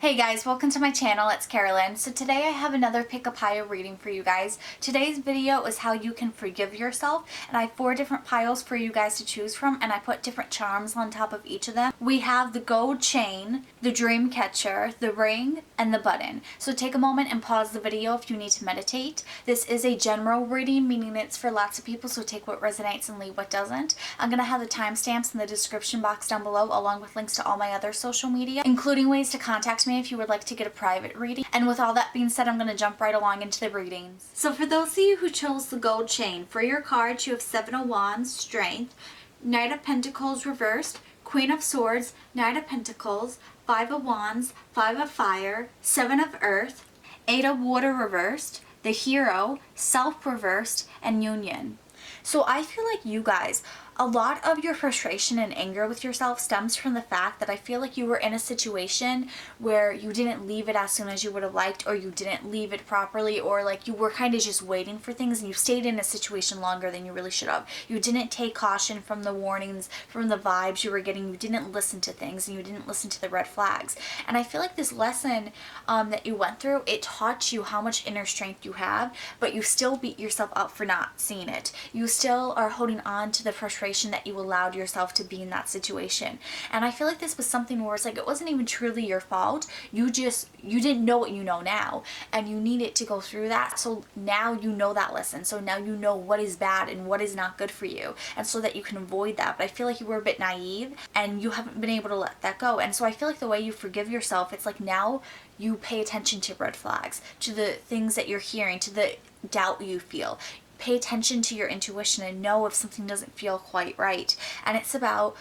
Hey guys, welcome to my channel. It's Carolyn. So today I have another pick a pile reading for you guys. Today's video is how you can forgive yourself, and I have 4 different piles for you guys to choose from, and I put different charms on top of each of them. We have the gold chain, the Dreamcatcher, the ring, and the button. So take a moment and pause the video if you need to meditate. This is a general reading, meaning it's for lots of people, so take what resonates and leave what doesn't. I'm going to have the timestamps in the description box down below, along with links to all my other social media, including ways to contact me if you would like to get a private reading. And with all that being said, I'm going to jump right along into the readings. So for those of you who chose the gold chain, for your cards you have 7 of Wands, Strength, Knight of Pentacles reversed, Queen of Swords, Knight of Pentacles, 5 of Wands, 5 of Fire, 7 of Earth, 8 of Water reversed, the Hero, Self reversed, and Union. So I feel like you guys, a lot of your frustration and anger with yourself stems from the fact that I feel like you were in a situation where you didn't leave it as soon as you would have liked, or you didn't leave it properly, or like you were kind of just waiting for things and you stayed in a situation longer than you really should have. You didn't take caution from the warnings, from the vibes you were getting. You didn't listen to things, and you didn't listen to the red flags. And I feel like this lesson that you went through, it taught you how much inner strength you have, but you still beat yourself up for not seeing it. You still are holding on to the frustration that you allowed yourself to be in that situation. And I feel like this was something where it's like it wasn't even truly your fault. You didn't know what you know now, and you needed to go through that. So now you know that lesson. So now you know what is bad and what is not good for you, and so that you can avoid that. But I feel like you were a bit naive and you haven't been able to let that go. And so I feel like the way you forgive yourself, it's like now you pay attention to red flags, to the things that you're hearing, to the doubt you feel. Pay attention to your intuition and know if something doesn't feel quite right. And it's about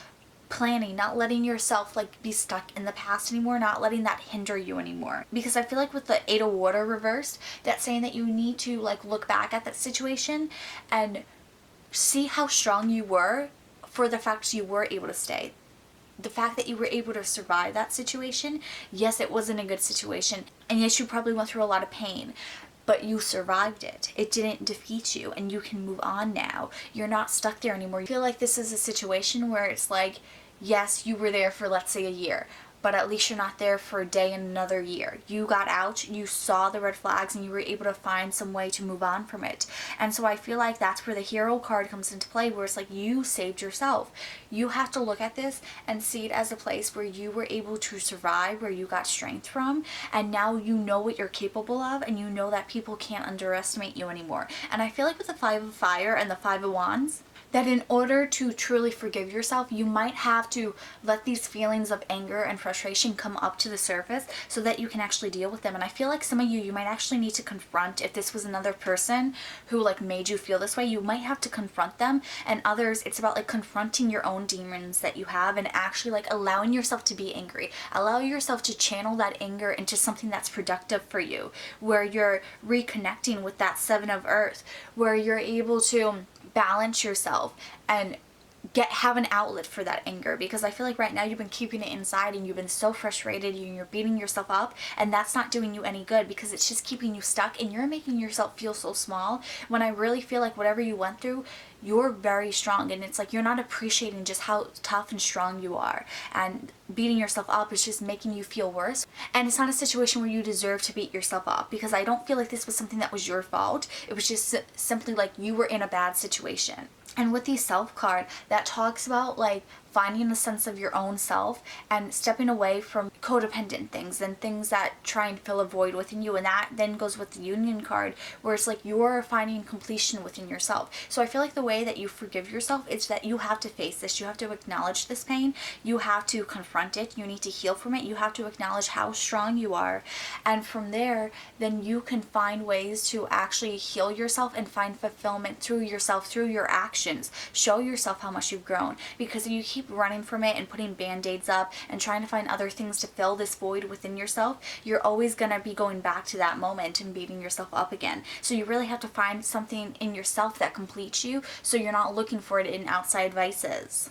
planning, not letting yourself like be stuck in the past anymore, not letting that hinder you anymore. Because I feel like with the 8 of Water reversed, that's saying that you need to like look back at that situation and see how strong you were for the fact you were able to stay. The fact that you were able to survive that situation. Yes, it wasn't a good situation, and yes, you probably went through a lot of pain, but you survived it. It didn't defeat you, and you can move on now. You're not stuck there anymore. You feel like this is a situation where it's like, yes, you were there for, let's say, a year, but at least you're not there for a day in another year. You got out, you saw the red flags, and you were able to find some way to move on from it. And so I feel like that's where the Hero card comes into play, where it's like you saved yourself. You have to look at this and see it as a place where you were able to survive, where you got strength from, and now you know what you're capable of, and you know that people can't underestimate you anymore. And I feel like with the 5 of Fire and the 5 of Wands, that in order to truly forgive yourself, you might have to let these feelings of anger and frustration come up to the surface so that you can actually deal with them. And I feel like some of you might actually need to confront, if this was another person who like made you feel this way, you might have to confront them. And others, it's about like confronting your own demons that you have and actually like allowing yourself to be angry. Allow yourself to channel that anger into something that's productive for you, where you're reconnecting with that 7 of Earth, where you're able to balance yourself and have an outlet for that anger. Because I feel like right now you've been keeping it inside and you've been so frustrated and you're beating yourself up, and that's not doing you any good, because it's just keeping you stuck and you're making yourself feel so small, when I really feel like whatever you went through, you're very strong. And it's like you're not appreciating just how tough and strong you are, and beating yourself up is just making you feel worse. And it's not a situation where you deserve to beat yourself up, because I don't feel like this was something that was your fault. It was just simply like you were in a bad situation. And with the Self card, that talks about like finding a sense of your own self and stepping away from codependent things and things that try and fill a void within you. And that then goes with the Union card, where it's like you're finding completion within yourself. So I feel like the way that you forgive yourself is that you have to face this. You have to acknowledge this pain. You have to confront it. You need to heal from it. You have to acknowledge how strong you are. And from there, then you can find ways to actually heal yourself and find fulfillment through yourself, through your actions. Show yourself how much you've grown. Because if you keep running from it and putting band-aids up and trying to find other things to fill this void within yourself, you're always going to be going back to that moment and beating yourself up again. So you really have to find something in yourself that completes you, so you're not looking for it in outside vices.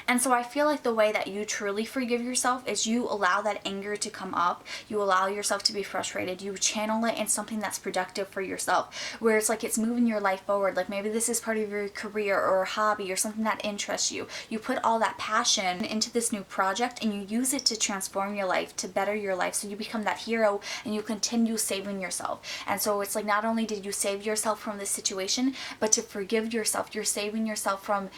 And so I feel like the way that you truly forgive yourself is you allow that anger to come up. You allow yourself to be frustrated. You channel it in something that's productive for yourself, where it's like it's moving your life forward. Like maybe this is part of your career or a hobby or something that interests you. You put all that passion into this new project and you use it to transform your life, to better your life. So you become that hero and you continue saving yourself. And so it's like not only did you save yourself from this situation, but to forgive yourself, you're saving yourself from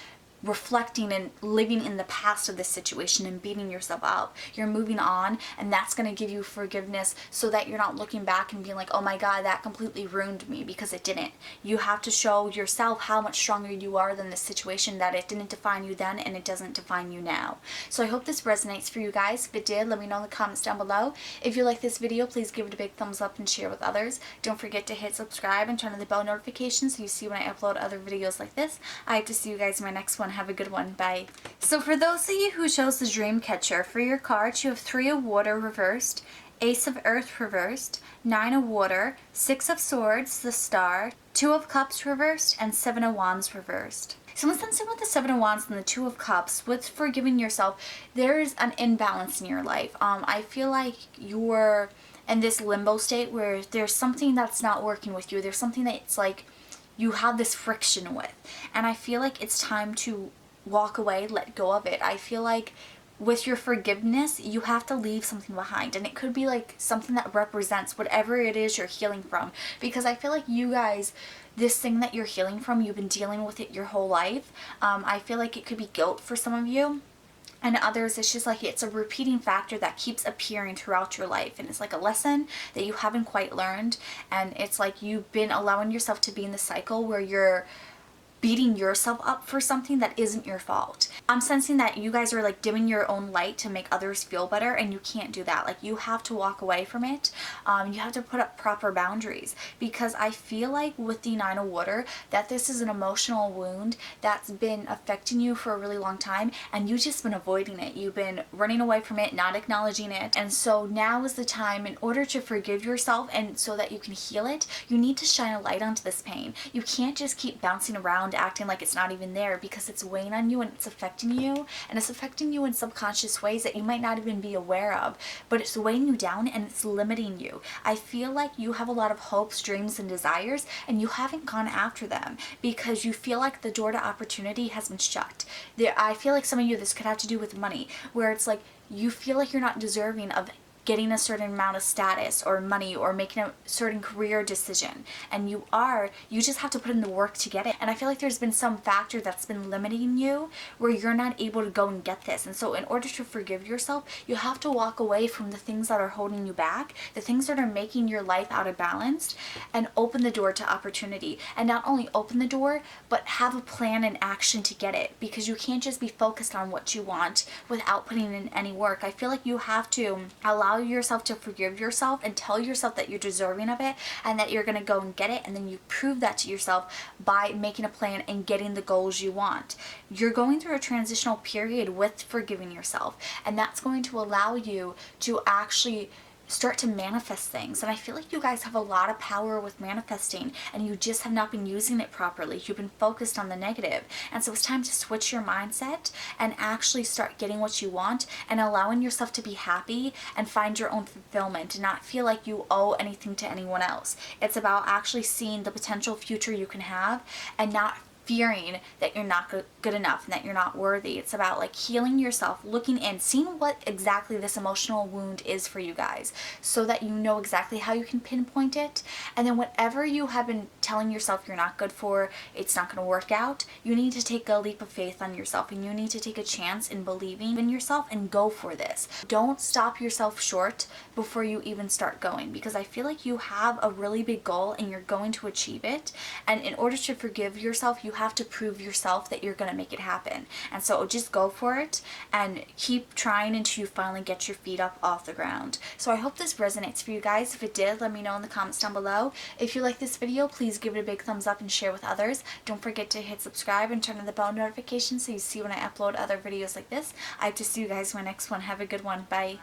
reflecting and living in the past of this situation and beating yourself up. You're moving on, and that's going to give you forgiveness so that you're not looking back and being like, oh my God, that completely ruined me, because it didn't. You have to show yourself how much stronger you are than this situation, that it didn't define you then and it doesn't define you now. So I hope this resonates for you guys. If it did, let me know in the comments down below. If you like this video, please give it a big thumbs up and share with others. Don't forget to hit subscribe and turn on the bell notifications so you see when I upload other videos like this. I hope to see you guys in my next one. Have a good one. Bye. So for those of you who chose the Dreamcatcher, for your cards you have 3 of Water reversed, Ace of Earth reversed, 9 of Water, 6 of Swords, the Star, 2 of Cups reversed, and 7 of Wands reversed. So I'm sensing with the 7 of Wands and the 2 of Cups, with forgiving yourself, there's an imbalance in your life. I feel like you're in this limbo state where there's something that's not working with you. There's something that's like you have this friction with. And I feel like it's time to walk away, let go of it. I feel like with your forgiveness, you have to leave something behind, and it could be like something that represents whatever it is you're healing from, because I feel like you guys, this thing that you're healing from, you've been dealing with it your whole life. I feel like it could be guilt for some of you, and others it's just like it's a repeating factor that keeps appearing throughout your life, and it's like a lesson that you haven't quite learned, and it's like you've been allowing yourself to be in the cycle where you're beating yourself up for something that isn't your fault. I'm sensing that you guys are like dimming your own light to make others feel better, and you can't do that. Like you have to walk away from it. You have to put up proper boundaries, because I feel like with the 9 of Water that this is an emotional wound that's been affecting you for a really long time, and you've just been avoiding it. You've been running away from it, not acknowledging it. And so now is the time, in order to forgive yourself and so that you can heal it, you need to shine a light onto this pain. You can't just keep bouncing around acting like it's not even there, because it's weighing on you and it's affecting you, and it's affecting you in subconscious ways that you might not even be aware of, but it's weighing you down and it's limiting you. I feel like you have a lot of hopes, dreams, and desires, and you haven't gone after them because you feel like the door to opportunity has been shut. I feel like some of you, this could have to do with money, where it's like you feel like you're not deserving of getting a certain amount of status or money or making a certain career decision, and you just have to put in the work to get it. And I feel like there's been some factor that's been limiting you where you're not able to go and get this. And so in order to forgive yourself, you have to walk away from the things that are holding you back, the things that are making your life out of balance, and open the door to opportunity. And not only open the door, but have a plan and action to get it, because you can't just be focused on what you want without putting in any work. I feel like you have to allow yourself to forgive yourself and tell yourself that you're deserving of it and that you're going to go and get it, and then you prove that to yourself by making a plan and getting the goals you want. You're going through a transitional period with forgiving yourself, and that's going to allow you to actually start to manifest things. And I feel like you guys have a lot of power with manifesting, and you just have not been using it properly. You've been focused on the negative. And so it's time to switch your mindset and actually start getting what you want and allowing yourself to be happy and find your own fulfillment and not feel like you owe anything to anyone else. It's about actually seeing the potential future you can have and not fearing that you're not good enough and that you're not worthy. It's about like healing yourself, looking in, seeing what exactly this emotional wound is for you guys, so that you know exactly how you can pinpoint it. And then whatever you have been telling yourself you're not good for, it's not going to work out, you need to take a leap of faith on yourself, and you need to take a chance in believing in yourself and go for this. Don't stop yourself short before you even start going, because I feel like you have a really big goal and you're going to achieve it. And in order to forgive yourself, you have to prove yourself that you're going to make it happen. And so just go for it and keep trying until you finally get your feet up off the ground. So I hope this resonates for you guys. If it did, let me know in the comments down below. If you like this video, please give it a big thumbs up and share with others. Don't forget to hit subscribe and turn on the bell notification so you see when I upload other videos like this. I hope to see you guys in my next one. Have a good one. Bye.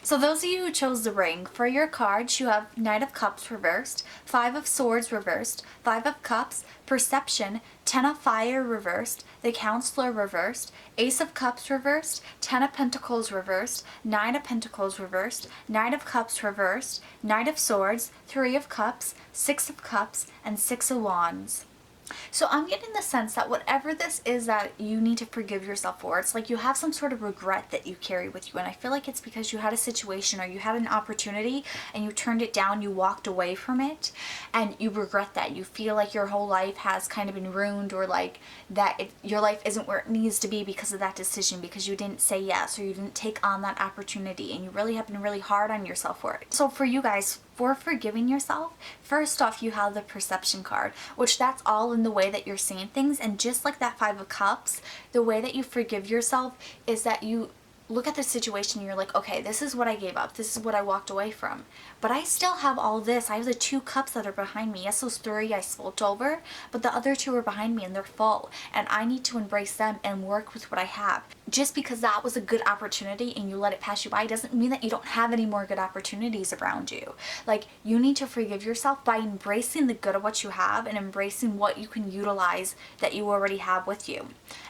So those of you who chose the ring, for your cards you have Knight of Cups reversed, Five of Swords reversed, Five of Cups, Perception, Ten of Fire reversed, the Counselor reversed, Ace of Cups reversed, Ten of Pentacles reversed, Nine of Pentacles reversed, Knight of Cups reversed, Knight of Swords, Three of Cups, Six of Cups, and Six of Wands. So I'm getting the sense that whatever this is that you need to forgive yourself for, it's like you have some sort of regret that you carry with you. And I feel like it's because you had a situation or you had an opportunity and you turned it down, you walked away from it, and you regret that. You feel like your whole life has kind of been ruined, or like that your life isn't where it needs to be because of that decision, because you didn't say yes or you didn't take on that opportunity, and you really have been really hard on yourself for it. So for you guys, for forgiving yourself, first off, you have the Perception card, which that's all in the way that you're seeing things. And just like that Five of Cups, the way that you forgive yourself is that you look at the situation and you're like, okay, this is what I gave up. This is what I walked away from. But I still have all this. I have the two cups that are behind me. Yes, those three I spilt over, but the other two are behind me and they're full. And I need to embrace them and work with what I have. Just because that was a good opportunity and you let it pass you by doesn't mean that you don't have any more good opportunities around you. Like, you need to forgive yourself by embracing the good of what you have and embracing what you can utilize that you already have with you.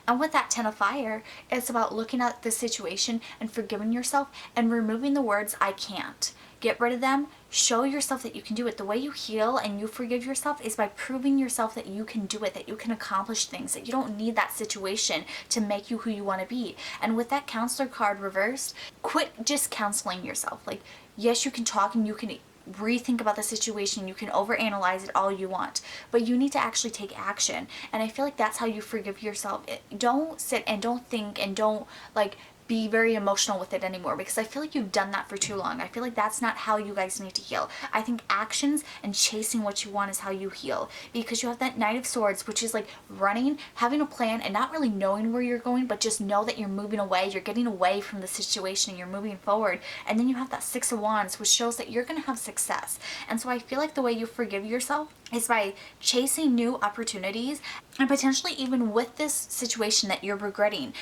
And with that Ten of Fire, it's about looking at the situation and forgiving yourself and removing the words I can't. Get rid of them. Show yourself that you can do it. The way you heal and you forgive yourself is by proving yourself that you can do it, that you can accomplish things, that you don't need that situation to make you who you want to be. And with that Counselor card reversed, quit just counseling yourself. Like, yes, you can talk and you can rethink about the situation, you can overanalyze it all you want, but you need to actually take action. And I feel like that's how you forgive yourself. Don't sit and don't think and don't like be very emotional with it anymore, because I feel like you've done that for too long. I feel like that's not how you guys need to heal. I think actions and chasing what you want is how you heal, because you have that Knight of Swords, which is like running, having a plan, and not really knowing where you're going, but just know that you're moving away, you're getting away from the situation, you're moving forward. And then you have that Six of Wands, which shows that you're going to have success. And so I feel like the way you forgive yourself is by chasing new opportunities, and potentially even with this situation that you're regretting,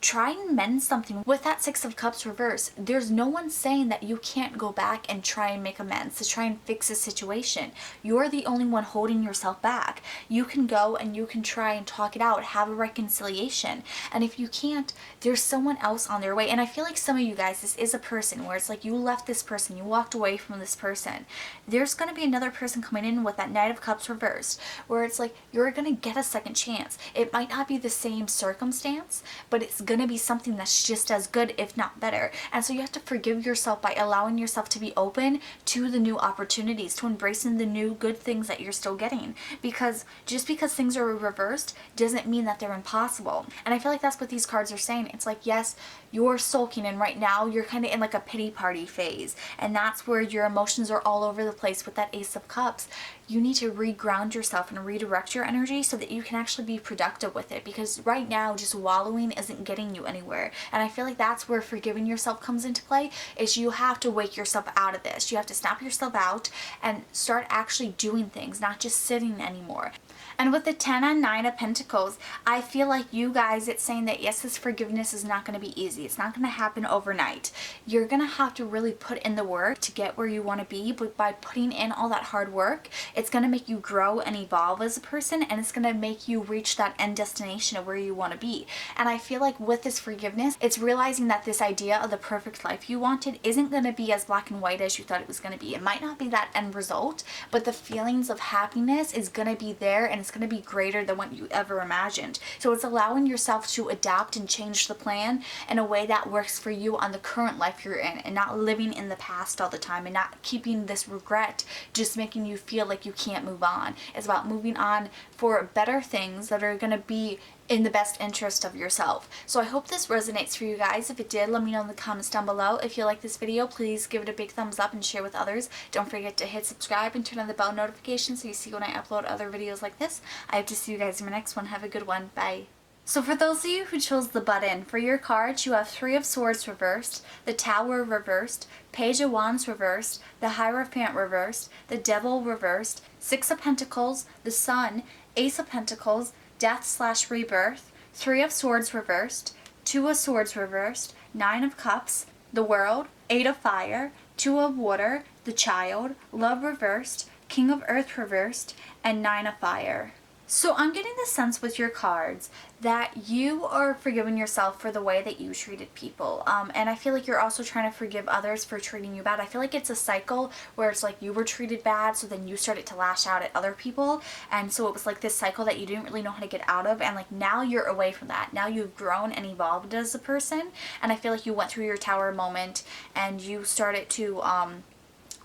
try and mend something. With that Six of Cups reverse, there's no one saying that you can't go back and try and make amends, to try and fix a situation. You're the only one holding yourself back. You can go and you can try and talk it out, have a reconciliation. And if you can't, there's someone else on their way. And I feel like some of you guys, this is a person where it's like you left this person, you walked away from this person. There's going to be another person coming in with that Knight of Cups reversed, where it's like you're going to get a second chance. It might not be the same circumstance, but it's going to be something that's just as good, if not better. And so you have to forgive yourself by allowing yourself to be open to the new opportunities, to embracing the new good things that you're still getting. Because just because things are reversed doesn't mean that they're impossible. And I feel like that's what these cards are saying. It's like, yes, you're sulking, and right now you're kind of in like a pity party phase, and that's where your emotions are all over the place with that Ace of Cups. You need to reground yourself and redirect your energy so that you can actually be productive with it, because right now just wallowing isn't getting you anywhere. And I feel like that's where forgiving yourself comes into play, is you have to wake yourself out of this. You have to snap yourself out and start actually doing things, not just sitting anymore. And with the 10 and 9 of Pentacles, I feel like you guys, it's saying that yes, this forgiveness is not going to be easy. It's not going to happen overnight. You're going to have to really put in the work to get where you want to be, but by putting in all that hard work, it's going to make you grow and evolve as a person, and it's going to make you reach that end destination of where you want to be. And I feel like with this forgiveness, it's realizing that this idea of the perfect life you wanted isn't going to be as black and white as you thought it was going to be. It might not be that end result, but the feelings of happiness is going to be there, and it's going to be greater than what you ever imagined. So it's allowing yourself to adapt and change the plan in a way that works for you on the current life you're in, and not living in the past all the time, and not keeping this regret just making you feel like you can't move on. It's about moving on for better things that are going to be in the best interest of yourself. So I hope this resonates for you guys. If it did, let me know in the comments down below. If you like this video, please give it a big thumbs up and share with others. Don't forget to hit subscribe and turn on the bell notification so you see when I upload other videos like this. I hope to see you guys in my next one. Have a good one. Bye. So for those of you who chose the button, for your cards you have Three of Swords reversed, the Tower reversed, Page of Wands reversed, the Hierophant reversed, the Devil reversed, Six of Pentacles, the Sun, Ace of Pentacles, Death/Rebirth, Three of Swords reversed, Two of Swords reversed, Nine of Cups, the world, 8 of fire, 2 of water, the child, love reversed, king of earth reversed, and 9 of fire. So I'm getting the sense with your cards that you are forgiving yourself for the way that you treated people. And I feel like you're also trying to forgive others for treating you bad. I feel like it's a cycle where it's like you were treated bad, so then you started to lash out at other people. And so it was like this cycle that you didn't really know how to get out of. And like now you're away from that. Now you've grown and evolved as a person. And I feel like you went through your tower moment and you started to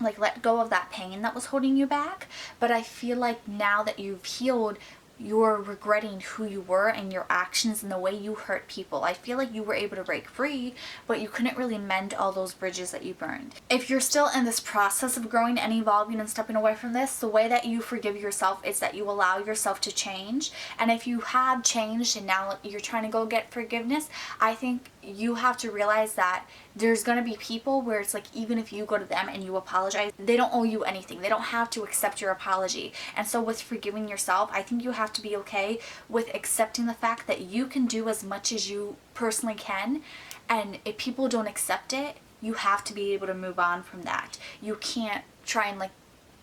like let go of that pain that was holding you back. But I feel like now that you've healed, you're regretting who you were and your actions and the way you hurt people. I feel like you were able to break free, but you couldn't really mend all those bridges that you burned. If you're still in this process of growing and evolving and stepping away from this, the way that you forgive yourself is that you allow yourself to change. And if you have changed and now you're trying to go get forgiveness, I think you have to realize that there's going to be people where it's like even if you go to them and you apologize, they don't owe you anything. They don't have to accept your apology. And so with forgiving yourself, I think you have to be okay with accepting the fact that you can do as much as you personally can. And if people don't accept it, you have to be able to move on from that. You can't try and like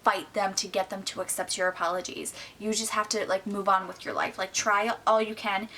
fight them to get them to accept your apologies. You just have to like move on with your life. Like try all you can.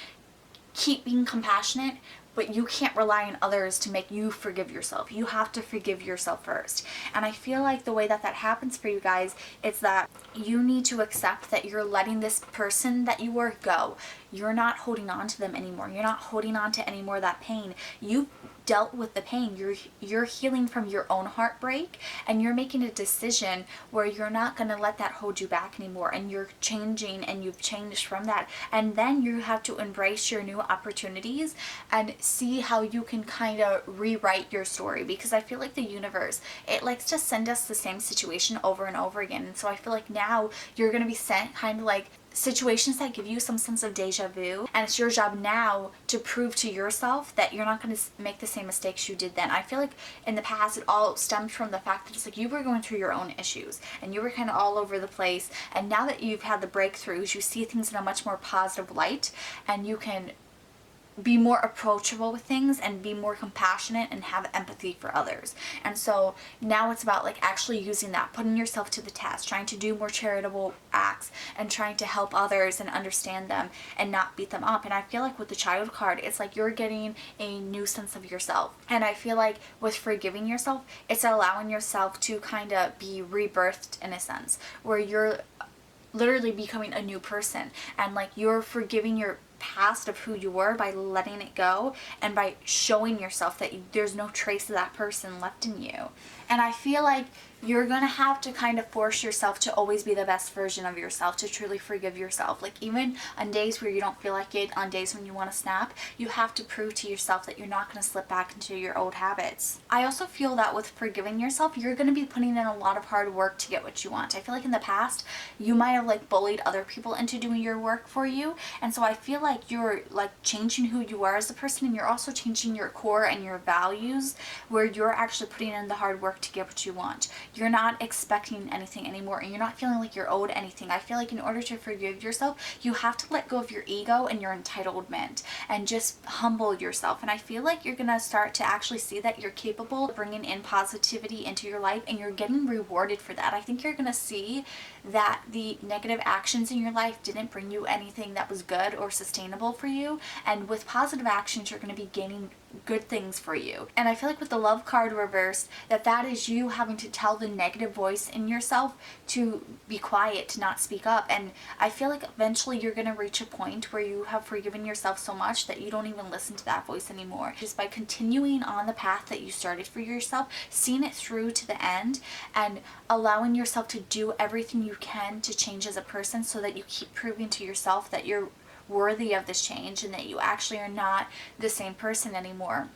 Keep being compassionate, but you can't rely on others to make you forgive yourself. You have to forgive yourself first. And I feel like the way that that happens for you guys is that you need to accept that you're letting this person that you were go. You're not holding on to them anymore. You're not holding on to any more of that pain. You dealt with the pain. You're healing from your own heartbreak, and you're making a decision where you're not going to let that hold you back anymore, and you're changing and you've changed from that. And then you have to embrace your new opportunities and see how you can kind of rewrite your story, because I feel like the universe, it likes to send us the same situation over and over again. And so I feel like now you're going to be sent kind of like situations that give you some sense of deja vu, and it's your job now to prove to yourself that you're not going to make the same mistakes you did then. I feel like in the past it all stemmed from the fact that it's like you were going through your own issues and you were kind of all over the place, and now that you've had the breakthroughs, you see things in a much more positive light, and you can be more approachable with things and be more compassionate and have empathy for others. And so now it's about like actually using that, putting yourself to the test, trying to do more charitable acts and trying to help others and understand them and not beat them up. And I feel like with the child card, it's like you're getting a new sense of yourself. And I feel like with forgiving yourself, it's allowing yourself to kind of be rebirthed in a sense, where you're literally becoming a new person, and like you're forgiving your past of who you were by letting it go and by showing yourself that there's no trace of that person left in you. And I feel like you're gonna have to kind of force yourself to always be the best version of yourself, to truly forgive yourself. Like even on days where you don't feel like it, on days when you want to snap, you have to prove to yourself that you're not going to slip back into your old habits. I also feel that with forgiving yourself, you're going to be putting in a lot of hard work to get what you want. I feel like in the past, you might have like bullied other people into doing your work for you. And so I feel like you're like changing who you are as a person, and you're also changing your core and your values, where you're actually putting in the hard work to get what you want. You're not expecting anything anymore, and you're not feeling like you're owed anything. I feel like in order to forgive yourself, you have to let go of your ego and your entitlement and just humble yourself. And I feel like you're gonna start to actually see that you're capable of bringing in positivity into your life, and you're getting rewarded for that. I think you're gonna see that the negative actions in your life didn't bring you anything that was good or sustainable for you, and with positive actions you're going to be gaining good things for you. And I feel like with the love card reversed, that is you having to tell the negative voice in yourself to be quiet, to not speak up. And I feel like eventually you're going to reach a point where you have forgiven yourself so much that you don't even listen to that voice anymore. Just by continuing on the path that you started for yourself, seeing it through to the end, and allowing yourself to do everything you can to change as a person, so that you keep proving to yourself that you're worthy of this change and that you actually are not the same person anymore.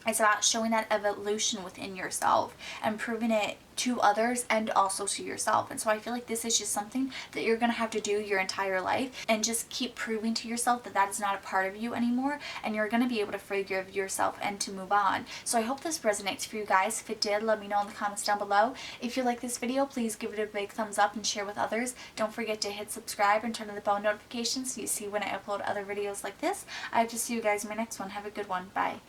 It's about showing that evolution within yourself and proving it to others and also to yourself. And so I feel like this is just something that you're going to have to do your entire life, and just keep proving to yourself that that is not a part of you anymore, and you're going to be able to forgive yourself and to move on. So I hope this resonates for you guys. If it did, let me know in the comments down below. If you like this video, please give it a big thumbs up and share with others. Don't forget to hit subscribe and turn on the bell notifications so you see when I upload other videos like this. I hope to see you guys in my next one. Have a good one. Bye.